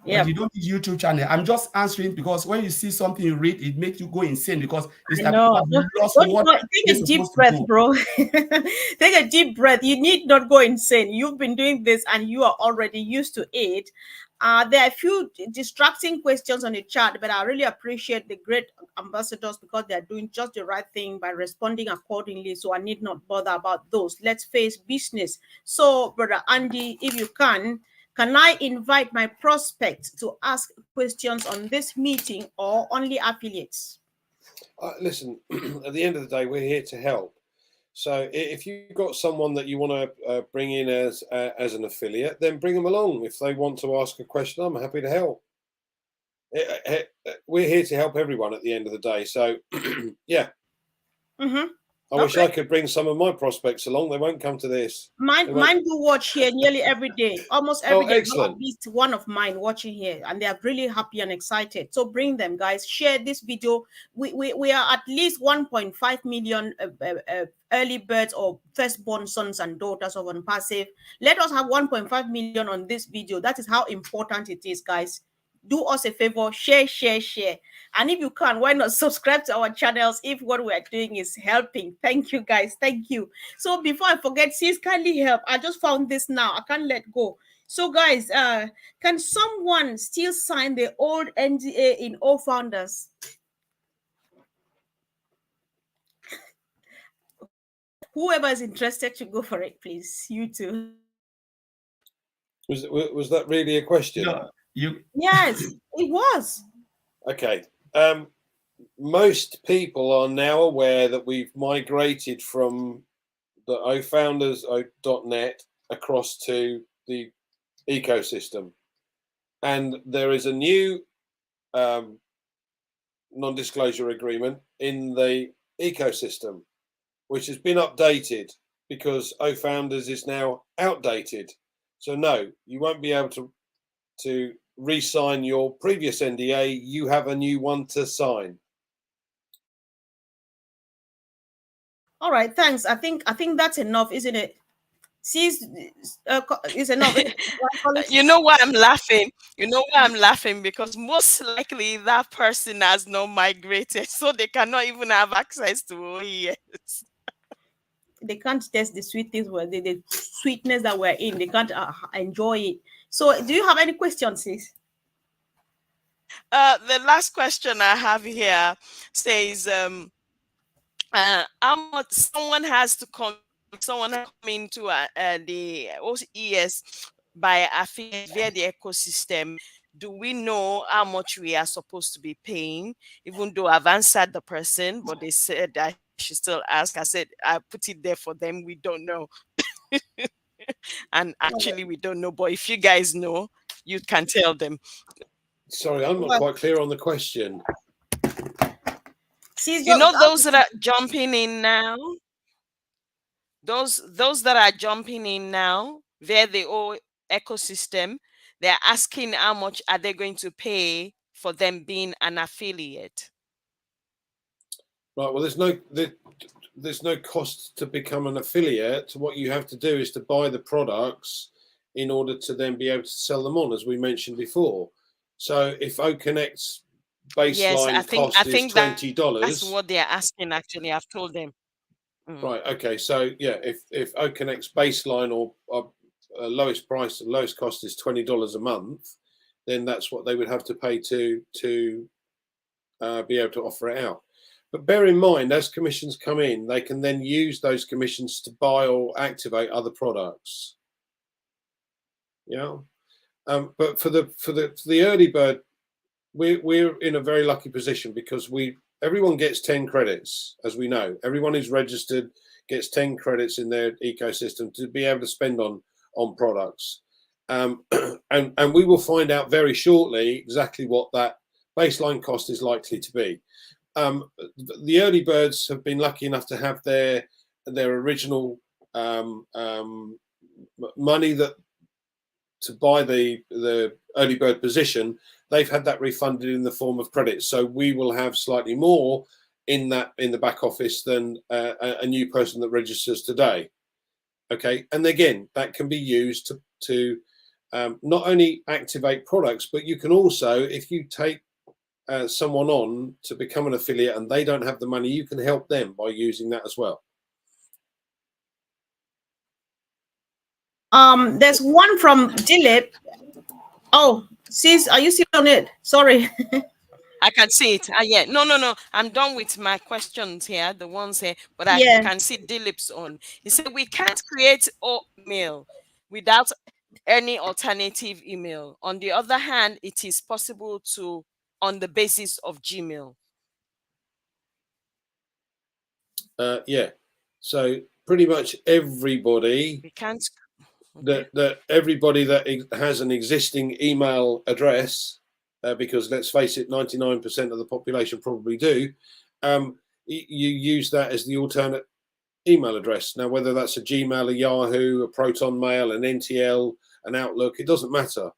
Speaker 1: Yeah.
Speaker 4: but you don't need YouTube channel. I'm just answering because when you see something you read, it makes you go insane because it's
Speaker 1: I
Speaker 4: like people
Speaker 1: know.
Speaker 4: have lost what they're
Speaker 1: Take a deep
Speaker 4: supposed to
Speaker 1: breath,
Speaker 4: do.
Speaker 1: bro. Take a deep breath. You need not go insane. You've been doing this and you are already used to it. There are a few distracting questions on the chat, but I really appreciate the great ambassadors because they're doing just the right thing by responding accordingly. So I need not bother about those. Let's face business. So, Brother Andy, if you can I invite my prospects to ask questions on this meeting or only affiliates?
Speaker 3: Listen, at the end of the day, we're here to help. So if you've got someone that you want to bring in as an affiliate, then bring them along. If they want to ask a question, I'm happy to help. We're here to help everyone at the end of the day. So, yeah.
Speaker 1: Mm-hmm.
Speaker 3: I wish I could bring some of my prospects along. They won't come to this.
Speaker 1: Mine do watch here nearly every day. Almost every day.
Speaker 3: Excellent.
Speaker 1: At least one of mine watching here, and they are really happy and excited. So bring them, guys. Share this video. We are at least 1.5 million early birds or firstborn sons and daughters of ONPASSIVE. Let us have 1.5 million on this video. That is how important it is, guys. Do us a favor, share. And if you can, why not subscribe to our channels if what we are doing is helping? Thank you, guys. Thank you. So before I forget, sis, kindly help. I just found this now. I can't let go. So, guys, can someone still sign the old NDA in all founders? Whoever is interested to go for it, please. You too.
Speaker 3: Was that really a question?
Speaker 4: No,
Speaker 1: Yes, it was.
Speaker 3: Okay. Most people are now aware that we've migrated from the ofounders.net across to the ecosystem, and there is a new non-disclosure agreement in the ecosystem, which has been updated because oFounders is now outdated. So no, you won't be able to re-sign your previous NDA. You have a new one to sign.
Speaker 1: All right, thanks. I think that's enough, isn't it? See, is enough.
Speaker 2: You know why I'm laughing? You know why I'm laughing? Because most likely that person has not migrated, so they cannot even have access to OES.
Speaker 1: They can't taste the sweet things where the sweetness that we're in. They can't enjoy it. So, do you have any questions, sis?
Speaker 2: The last question I have here says, how much someone has to come, someone has come into the OES by affiliate via the ecosystem. Do we know how much we are supposed to be paying? Even though I've answered the person, but they said I should still ask. I said I put it there for them. We don't know. And actually, we don't know. But if you guys know, you can tell them.
Speaker 3: Sorry, I'm not quite clear on the question.
Speaker 1: Sis,
Speaker 2: You know those that are jumping in now? Those that are jumping in now via the whole ecosystem, they're asking how much are they going to pay for them being an affiliate.
Speaker 3: Right. Well, there's no cost to become an affiliate. What you have to do is to buy the products in order to then be able to sell them on, as we mentioned before. So if OConnect's baseline cost is $20,
Speaker 2: that's what they're asking. Actually, I've told them.
Speaker 3: Right. Okay. So yeah, if OConnect's baseline or lowest price and lowest cost is $20 a month, then that's what they would have to pay to be able to offer it out. But bear in mind, as commissions come in, they can then use those commissions to buy or activate other products. Yeah. But for the early bird, we're in a very lucky position because everyone gets 10 credits, as we know. Everyone who's registered gets 10 credits in their ecosystem to be able to spend on products. And we will find out very shortly exactly what that baseline cost is likely to be. The early birds have been lucky enough to have their original money that to buy the early bird position. They've had that refunded in the form of credits, so we will have slightly more in the back office than a new person that registers today. Okay, and again, that can be used to not only activate products, but you can also, if you take someone on to become an affiliate and they don't have the money, you can help them by using that as well.
Speaker 1: There's one from Dilip. Oh, sis, are you still on it? Sorry.
Speaker 2: I can see it. Yeah. No. I'm done with my questions here, the ones here, but I can see Dilip's on. He said we can't create email without any alternative email. On the other hand, it is possible to on the basis of Gmail.
Speaker 3: Yeah. So pretty much everybody
Speaker 2: We can't.
Speaker 3: That everybody that has an existing email address, because let's face it, 99% of the population probably do, you use that as the alternate email address. Now, whether that's a Gmail, a Yahoo, a Proton Mail, an NTL, an Outlook, it doesn't matter.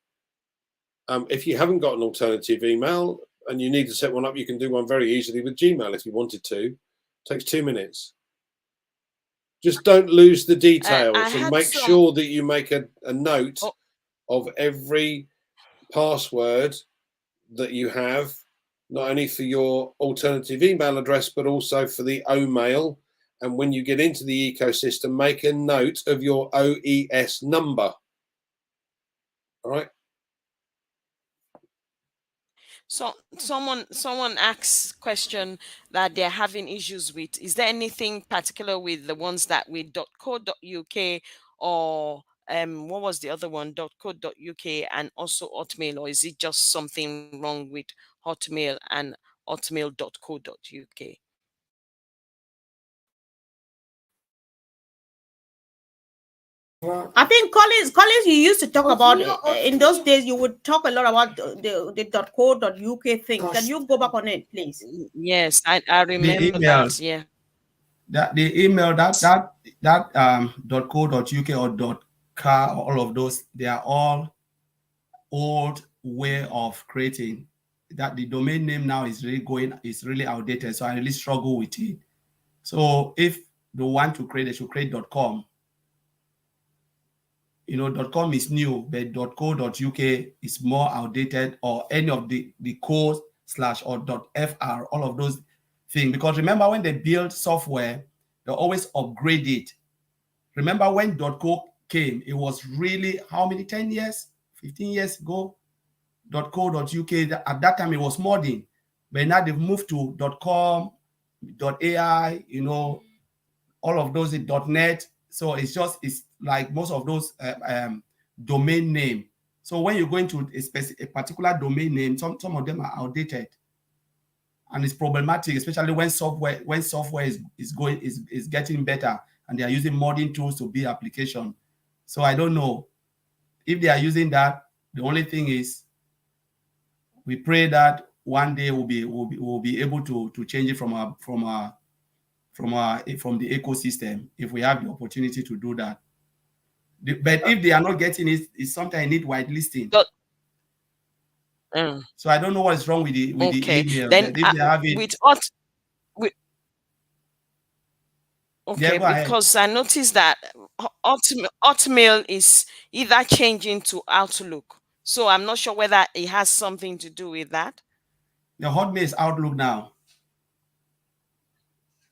Speaker 3: If you haven't got an alternative email and you need to set one up, you can do one very easily with Gmail if you wanted to. It takes 2 minutes. Just don't lose the details and make sure that you make a note of every password that you have, not only for your alternative email address, but also for the OMail. And when you get into the ecosystem, make a note of your OES number. All right.
Speaker 2: So someone asks question that they're having issues with. Is there anything particular with the ones that with .co.uk or what was the other one? .co.uk and also Hotmail, or is it just something wrong with Hotmail and hotmail.co.uk?
Speaker 1: I think Collins, you used to talk about in those days. You would talk a lot about the .co.uk thing. Can you go back on it, please?
Speaker 2: Yes, I
Speaker 4: The
Speaker 2: remember
Speaker 4: emails,
Speaker 2: that. Yeah.
Speaker 4: that the email that .co.uk or .car, all of those, they are all old way of creating. That the domain name now is really outdated. So I really struggle with it. So if they want to create, they should create .com. .com is new, but .co.uk is more outdated, or any of the code / or .fr, all of those things. Because remember, when they build software, they always upgrade it. Remember when .co came, it was really how many, 10 years, 15 years ago? .co.uk, at that time it was modding, but now they've moved to .com, .ai, all of those in .net. So it's like most of those domain name. So when you go into a particular domain name, some of them are outdated, and it's problematic, especially when software is getting better and they are using modding tools to build application. So I don't know if they are using that. The only thing is, we pray that one day we'll be able to change it from the ecosystem, if we have the opportunity to do that. But if they are not getting it, it's sometimes need whitelisting. So I don't know what is wrong with the email.
Speaker 2: Then
Speaker 4: But if they have it,
Speaker 2: okay,
Speaker 4: go ahead.
Speaker 2: because I noticed that Hotmail is either changing to Outlook, so I'm not sure whether it has something to do with that.
Speaker 4: The Hotmail is Outlook now.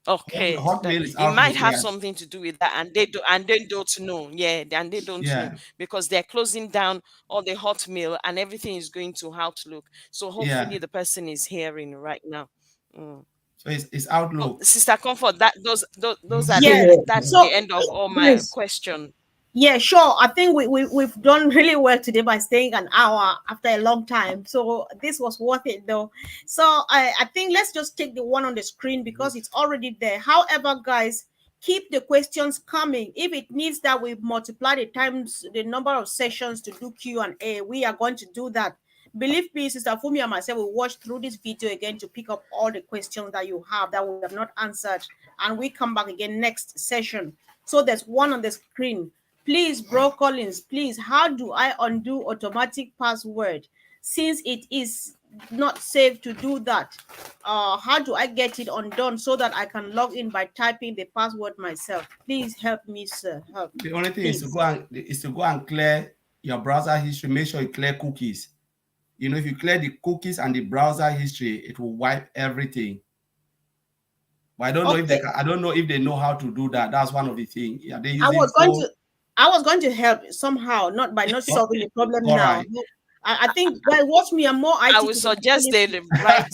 Speaker 2: Okay,
Speaker 4: Hotmail is
Speaker 2: it
Speaker 4: Outlook,
Speaker 2: might have
Speaker 4: yes.
Speaker 2: something to do with that, and they don't know. Yeah, and they don't know, because they're closing down all the Hotmail and everything is going to Outlook. So hopefully the person is hearing right now.
Speaker 4: So it's Outlook.
Speaker 2: Sister Comfort, those are that's
Speaker 1: So,
Speaker 2: the end of all my
Speaker 1: yes.
Speaker 2: question.
Speaker 1: Yeah, sure. I think we've done really well today by staying an hour after a long time. So this was worth it, though. So I think let's just take the one on the screen because it's already there. However, guys, keep the questions coming. If it needs that we multiply the number of sessions to do Q&A, we are going to do that. Believe me, Sister Fumi and myself will watch through this video again to pick up all the questions that you have that we have not answered, and we come back again next session. So there's one on the screen. Please, Bro Collins, please, how do I undo automatic password since it is not safe to do that? How do I get it undone so that I can log in by typing the password myself? Please help me, sir. Help.
Speaker 4: The only thing is to go and clear your browser history. Make sure you clear cookies. If you clear the cookies and the browser history, it will wipe everything. But I don't know if they know how to do that. That's one of the things. Yeah, they using
Speaker 1: I was going to help somehow, not solving the problem now.
Speaker 4: Right.
Speaker 1: I think, well, watch me. I'm more IT.
Speaker 2: I would suggest they write.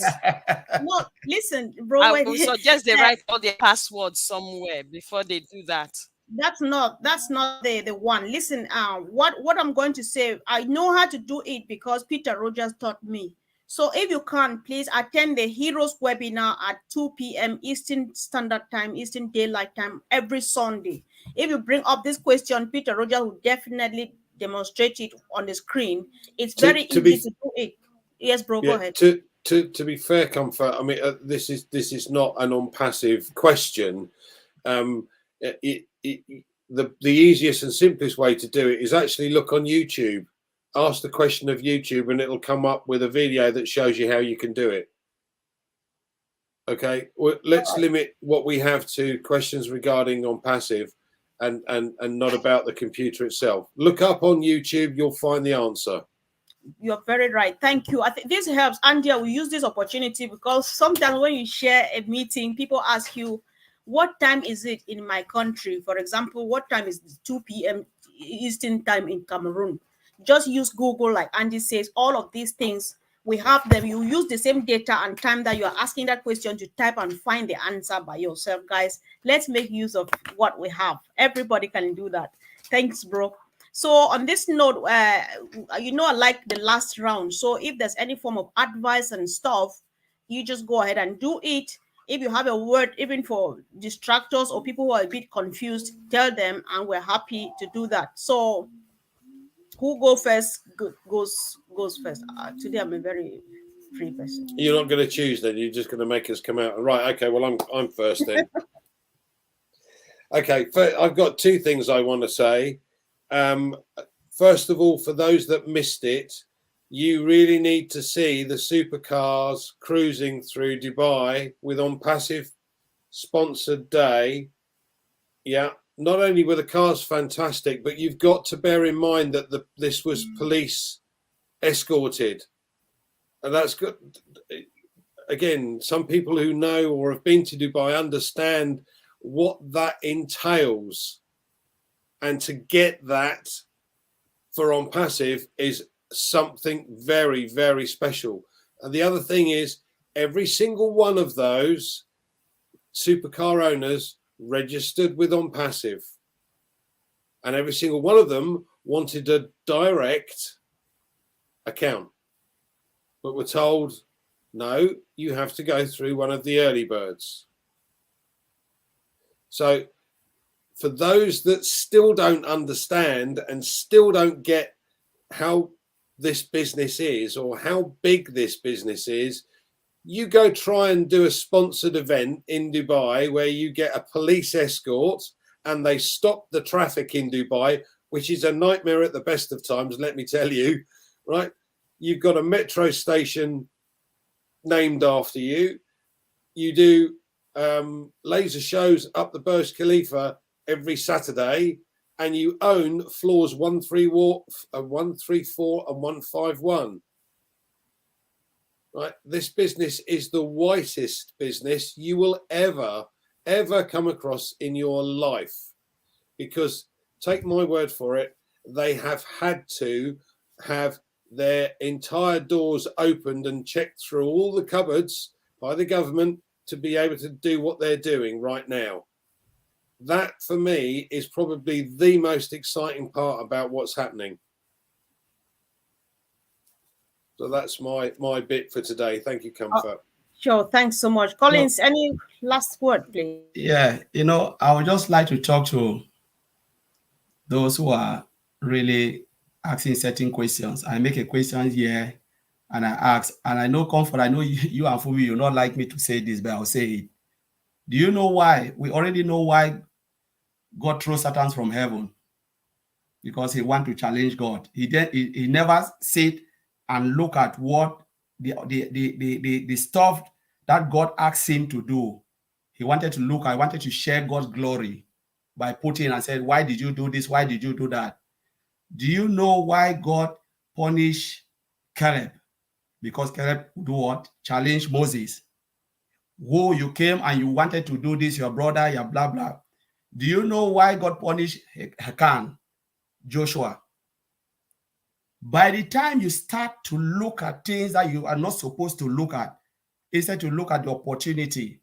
Speaker 1: No, listen, bro.
Speaker 2: I would suggest they write all their passwords somewhere before they do that.
Speaker 1: That's not the one. Listen, what I'm going to say, I know how to do it because Peter Rogers taught me. So if you can, please attend the Heroes webinar at 2 p.m. Eastern Standard Time, Eastern Daylight Time, every Sunday. If you bring up this question, Peter Rogers will definitely demonstrate it on the screen. It's very easy to do it. Yes, bro, go ahead.
Speaker 3: To be fair, Comfort, I mean, this is not an ONPASSIVE question. The easiest and simplest way to do it is actually look on YouTube. Ask the question of YouTube and it'll come up with a video that shows you how you can do it. Okay, well, let's limit what we have to questions regarding ONPASSIVE and not about the computer itself. Look up on YouTube, you'll find the answer.
Speaker 1: You're very right. Thank you. I think this helps. Andy, I will use this opportunity because sometimes when you share a meeting, people ask you, what time is it in my country? For example, what time is 2 p.m. Eastern time in Cameroon? Just use Google, like Andy says, all of these things. We have them. You use the same data and time that you are asking that question to type and find the answer by yourself, guys. Let's make use of what we have. Everybody can do that. Thanks, bro. So on this note, I like the last round. So if there's any form of advice and stuff, you just go ahead and do it. If you have a word, even for distractors or people who are a bit confused, tell them, and we're happy to do that. So who go first goes first. Today I'm a very free person.
Speaker 3: You're not going to choose then. You're just going to make us come out. Right. Okay. Well, I'm first then. Okay. I've got two things I want to say. First of all, for those that missed it, you really need to see the supercars cruising through Dubai with ONPASSIVE sponsored day. Yeah. Not only were the cars fantastic, but you've got to bear in mind that this was police escorted. And that's good. Again, some people who know or have been to Dubai understand what that entails. And to get that for ONPASSIVE is something very, very special. And the other thing is, every single one of those supercar owners registered with ONPASSIVE. And every single one of them wanted a direct account. But we're told, no, you have to go through one of the early birds. So for those that still don't understand and still don't get how this business is or how big this business is, you go try and do a sponsored event in Dubai where you get a police escort and they stop the traffic in Dubai, which is a nightmare at the best of times, let me tell you, right? You've got a metro station named after you. You do laser shows up the Burj Khalifa every Saturday, and you own floors 134 and 151. Right? This business is the whitest business you will ever come across in your life, because take my word for it, they have had to have their entire doors opened and checked through all the cupboards by the government to be able to do what they're doing right now. That for me is probably the most exciting part about what's happening. So that's my bit for today. Thank you, Comfort.
Speaker 1: Sure, thanks so much. Collins, any last word, please?
Speaker 4: Yeah, I would just like to talk to those who are really asking certain questions. I make a question here and I ask, and I know, Comfort, I know you and Fumi, you not like me to say this, but I'll say it. Do you know why? We already know why God threw Satan from heaven. Because he want to challenge God. He never sit and look at what the stuff that God asked him to do. He wanted to look, I wanted to share God's glory by putting and said, why did you do this? Why did you do that? Do you know why God punished Caleb? Because Caleb do what? Challenge Moses. Whoa, you came and you wanted to do this, your brother, your blah, blah. Do you know why God punished Hakan, Joshua? By the time you start to look at things that you are not supposed to look at, instead to look at the opportunity,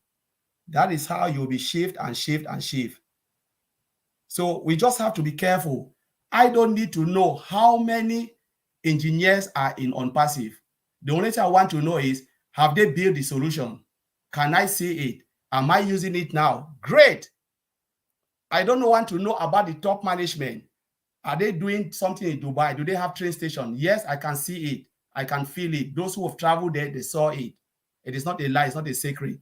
Speaker 4: that is how you'll be shift and shift and shift. So we just have to be careful. I don't need to know how many engineers are in ONPASSIVE. The only thing I want to know is, have they built the solution? Can I see it? Am I using it now? Great. I don't want to know about the top management. Are they doing something in Dubai? Do they have train station? Yes, I can see it. I can feel it. Those who have traveled there, they saw it. It is not a lie. It's not a secret.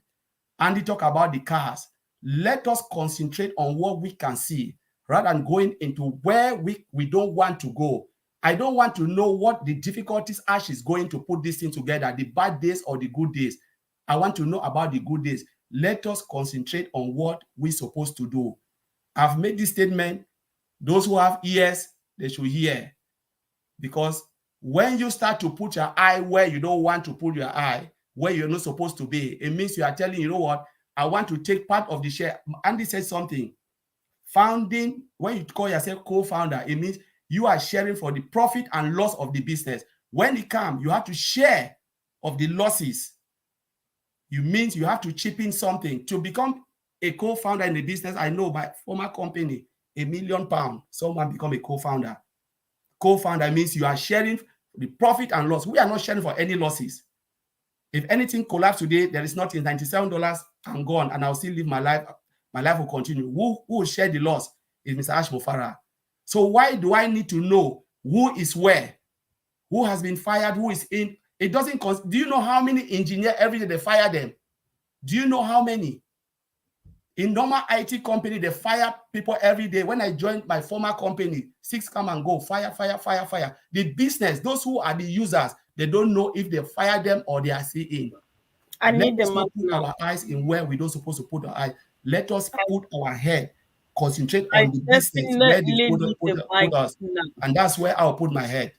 Speaker 4: And they talk about the cars. Let us concentrate on what we can see rather than going into where we don't want to go. I don't want to know what the difficulties Ash is going to put this thing together, the bad days or the good days. I want to know about the good days. Let us concentrate on what we're supposed to do. I've made this statement. Those who have ears, they should hear. Because when you start to put your eye where you don't want to put your eye, where you're not supposed to be, it means you are telling, you know what, I want to take part of the share. Andy said something. Founding, when you call yourself co-founder, it means you are sharing for the profit and loss of the business. When it comes, you have to share of the losses. It means you have to chip in something. To become a co-founder in the business, I know my former company, £1 million, someone become a co-founder. co-founder means you are sharing the profit and loss. We are not sharing for any losses. If anything collapse today, there is nothing. $97 and gone, and I'll still live my life. My life will continue. Who will share the loss is Mr. Ash Mufara. So why do I need to know who is where, who has been fired, who is in? It doesn't. Do you know how many engineers every day they fire them? Do you know how many? In normal IT company, they fire people every day. When I joined my former company, 6 come and go, fire, fire, fire, fire. The business, those who are the users, they don't know if they fire them or they are still in.
Speaker 1: I
Speaker 4: Let
Speaker 1: need the
Speaker 4: us not
Speaker 1: money
Speaker 4: put
Speaker 1: now.
Speaker 4: our eyes in where we don't supposed to put our eyes. Let us put our head, concentrate
Speaker 1: I
Speaker 4: on the business where they
Speaker 1: definitely need the mic
Speaker 4: put us.
Speaker 1: now.
Speaker 4: And that's where I'll put my head.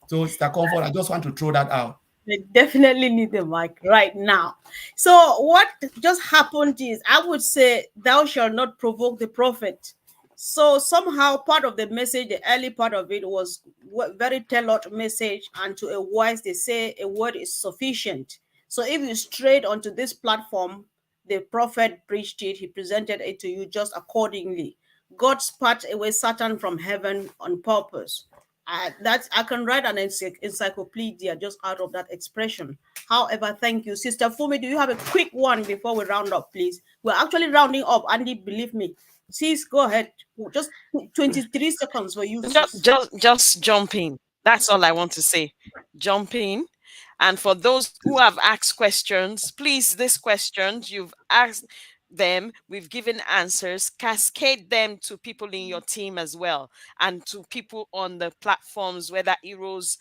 Speaker 4: So, Mr. Comfort, I just want to throw that out.
Speaker 1: They definitely need the mic right now. So what just happened is, I would say, thou shalt not provoke the prophet. So somehow part of the message, the early part of it was very tailored message, and to a wise they say a word is sufficient. So if you strayed onto this platform, the prophet preached it, he presented it to you just accordingly. God spat away Satan from heaven on purpose. I can write an encyclopedia just out of that expression. However, thank you, Sister Fumi. Do you have a quick one before we round up, please? We're actually rounding up, Andy. Believe me. Please go ahead. Just 23 seconds for you, sis.
Speaker 2: Just jump in. That's all I want to say. Jump in. And for those who have asked questions, please, these questions you've asked them, we've given answers, cascade them to people in your team as well, and to people on the platforms, whether Heroes,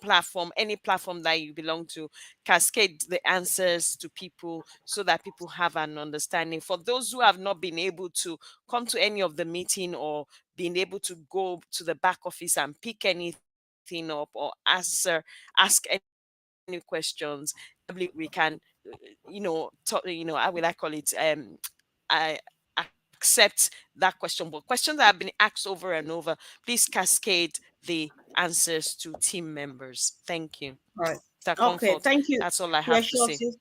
Speaker 2: platform, any platform that you belong to, cascade the answers to people so that people have an understanding. For those who have not been able to come to any of the meeting or being able to go to the back office and pick anything up or ask any questions, we can, how will I call it? I accept that question. But questions that have been asked over and over, please cascade the answers to team members. Thank you.
Speaker 1: All right.
Speaker 2: That
Speaker 1: Okay,
Speaker 2: comfort.
Speaker 1: thank you.
Speaker 2: That's all I
Speaker 1: Yeah,
Speaker 2: have to
Speaker 1: sure,
Speaker 2: say.
Speaker 1: sis.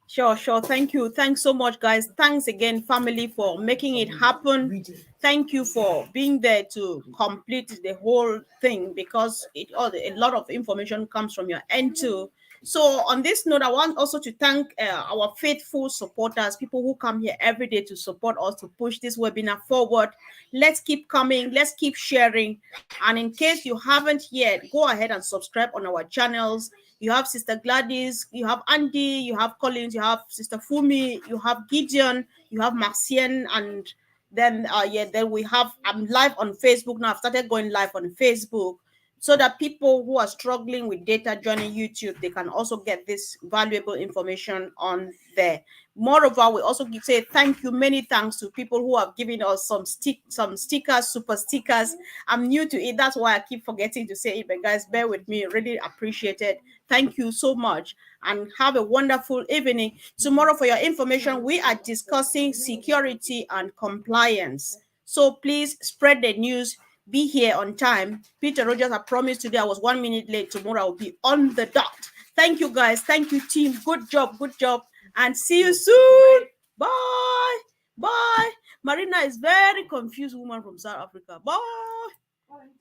Speaker 1: Sure. Thank you. Thanks so much, guys. Thanks again, family, for making it happen. Thank you for being there to complete the whole thing, because a lot of information comes from your end too. So on this note, I want also to thank our faithful supporters, people who come here every day to support us to push this webinar forward. Let's keep coming. Let's keep sharing. And in case you haven't yet, go ahead and subscribe on our channels. You have Sister Gladys, you have Andy, you have Collins, you have Sister Fumi, you have Gideon, you have Marcien, and then then we have, I'm live on Facebook now. I've started going live on Facebook, so that people who are struggling with data joining YouTube, they can also get this valuable information on there. Moreover, we also say thank you, many thanks to people who have given us some stickers, super stickers. I'm new to it, that's why I keep forgetting to say it, but guys, bear with me, really appreciate it. Thank you so much, and have a wonderful evening. Tomorrow, for your information, we are discussing security and compliance. So please spread the news. Be here on time. Peter Rogers, I promised today I was 1 minute late. Tomorrow I'll be on the dot. Thank you, guys. Thank you, team. Good job. And see you soon. Bye. Marina is very confused woman from South Africa. Bye.